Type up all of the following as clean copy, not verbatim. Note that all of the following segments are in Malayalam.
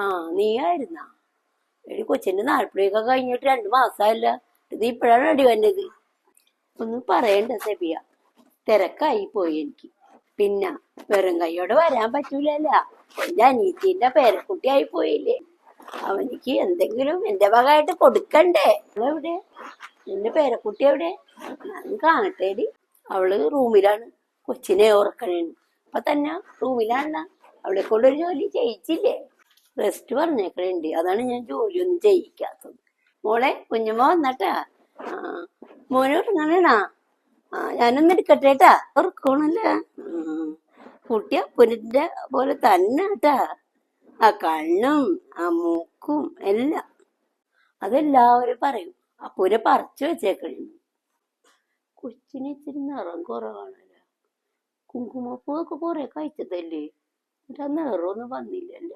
ആ നീ ആയിരുന്നാ? എടി കൊച്ചിന്റെ നാൽപ്പടിയൊക്കെ കഴിഞ്ഞിട്ട് 2 മാസമല്ല. ഇത് ഇപ്പോഴാണ് അടി വന്നത്. ഒന്നും പറയണ്ട സെബിയ, തിരക്കായി പോയി എനിക്ക്. പിന്നെ വെറും കൈയോടെ വരാൻ പറ്റൂലല്ല. എന്റെ അനിയത്തിന്റെ പേരക്കുട്ടിയായി പോയില്ലേ. അവനിക്ക് എന്തെങ്കിലും എന്റെ ഭാഗമായിട്ട് കൊടുക്കണ്ടേ. എവിടെ എന്റെ പേരക്കുട്ടി എവിടെ? ഞാൻ കാണട്ടേടി. അവള് റൂമിലാണ്, കൊച്ചിനെ ഓർക്കണേന്ന്. അപ്പൊ തന്നെ റൂമിലാണ്. അവളെ കൊണ്ടൊരു ജോലി ചെയ്യിച്ചില്ലേ? റെസ്റ്റ് പറഞ്ഞേക്കണേണ്ടി, അതാണ് ഞാൻ ജോലിയൊന്നും ചെയ്യിക്കാത്തത്. മോളെ, കുഞ്ഞമ്മ വന്നട്ടാ. ആ, മോനെ ഉറങ്ങണേണാ? ആ, ഞാനൊന്ന് എടുക്കട്ടേട്ടാ. ഉറക്കണല്ല. കുട്ടി അപ്പുനിന്റെ പോലെ തന്നെ കേട്ടാ. ആ കണ്ണും ആ മൂക്കും എല്ലാം. അതെല്ലാവരും പറയും. അപ്പൂരെ പറിച്ചു വെച്ചേക്കണേ. കൊച്ചിന് ഇച്ചിരി നിറം കുറവാണല്ല. കുങ്കുമപ്പൂവൊക്കെ കുറെ കഴിച്ചതല്ലേ, എന്നിട്ട് ആ നിറമൊന്നും വന്നില്ലല്ല.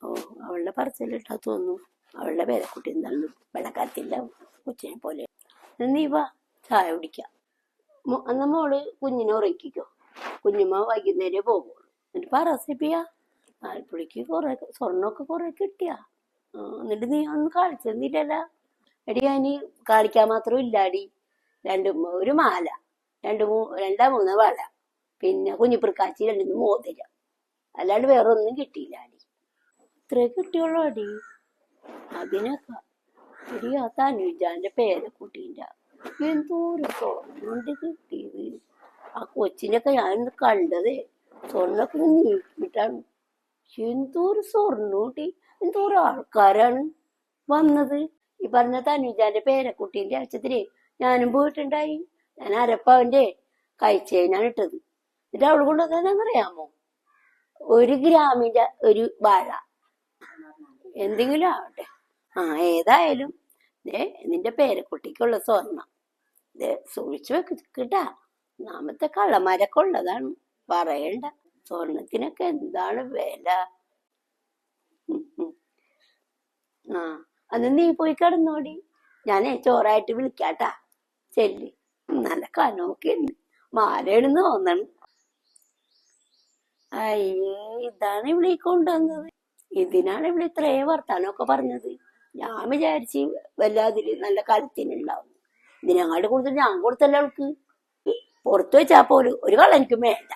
ഓ, അവളുടെ പറച്ചിലിട്ടാ തോന്നുന്നു അവളുടെ പേരക്കുട്ടി എന്താണ് വെള്ളക്കാരത്തിന്റെ കൊച്ചിനെ പോലെ. നീ വാ, ചായ കുടിക്കാം. അന്ന് മോള് കുഞ്ഞിനെ ഉറക്കിക്കോ. കുഞ്ഞുമ്മ വൈകുന്നേരം പോകുള്ളൂ. എന്നിട്ട് പറ സെബിയ, ആലപ്പുഴക്ക് കുറെ സ്വർണ്ണമൊക്കെ കുറെ കിട്ടിയാ. എന്നിട്ട് നീ ഒന്നും കാണിച്ചെന്നില്ലല്ല. എടി, ഞാന് കാണിക്കാൻ മാത്രം ഇല്ലാടി. ഒരു മാല, രണ്ടാ മൂന്ന് വള, പിന്നെ കുഞ്ഞിപ്പിറക്കാച്ചി 2 മോതിരം, അല്ലാണ്ട് വേറെ ഒന്നും കിട്ടിയില്ല അടി. ഇത്രേ കിട്ടിയുള്ളൂ അടി. അതിനൊക്കെ എടി, ആ തനുജാന്റെ പേരക്കുട്ടീന്റെ എന്തോരം സ്വർണ്ണ കിട്ടിയത്. ആ കൊച്ചിനൊക്കെ ഞാനിന്ന് കണ്ടതേ സ്വർണ്ണൊക്കെ നീക്കിയിട്ടാണ്. എന്തോരം സ്വർണ്ണം കൂട്ടി, എന്തോരം ആൾക്കാരാണ് വന്നത്. ഈ പറഞ്ഞ തനുജാന്റെ പേരക്കുട്ടീന്റെ ആഴ്ചത്തില് ഞാനും പോയിട്ടുണ്ടായി. ഞാൻ അരപ്പവന്റെ കഴിച്ചേനാണ് ഇട്ടത്. എന്നിട്ട് അവള് കൊണ്ടുവന്നറിയാമോ? 1 ഗ്രാമിന്റെ ഒരു വാഴ. എന്തെങ്കിലും ആവട്ടെ. ആ, ഏതായാലും നിന്റെ പേരക്കുട്ടിക്കുള്ള സ്വർണം സൂക്ഷിച്ചു വെക്കിട്ടാ. നാമത്തെ കള്ളന്മാരൊക്കെ ഉള്ളതാണ്, പറയണ്ട. സ്വർണത്തിനൊക്കെ എന്താണ് വില. ആ, അന്ന് നീ പോയി കിടന്നോടി. ഞാനേ ചോറായിട്ട് വിളിക്കാട്ടാ. ചെല്ലി. നല്ല കനമൊക്കെ ഉണ്ട്. മാലയാണെന്ന് തോന്നണം. അയ്യേ, ഇതാണ് ഇവിടെ കൊണ്ടുവന്നത്. ഇതിനാണ് ഇവിടെ ഇത്രയും വർത്താനമൊക്കെ പറഞ്ഞത്. ഞാൻ വിചാരിച്ച് വല്ലാതില് നല്ല കലത്തിനുണ്ടാവും. ഇതിനങ്ങാട് കൊടുത്തിട്ട് ഞാൻ കൊടുത്തല്ല അവൾക്ക്. പുറത്തു വെച്ചാ പോലും ഒരു കള്ളനിക്കും വേണ്ട.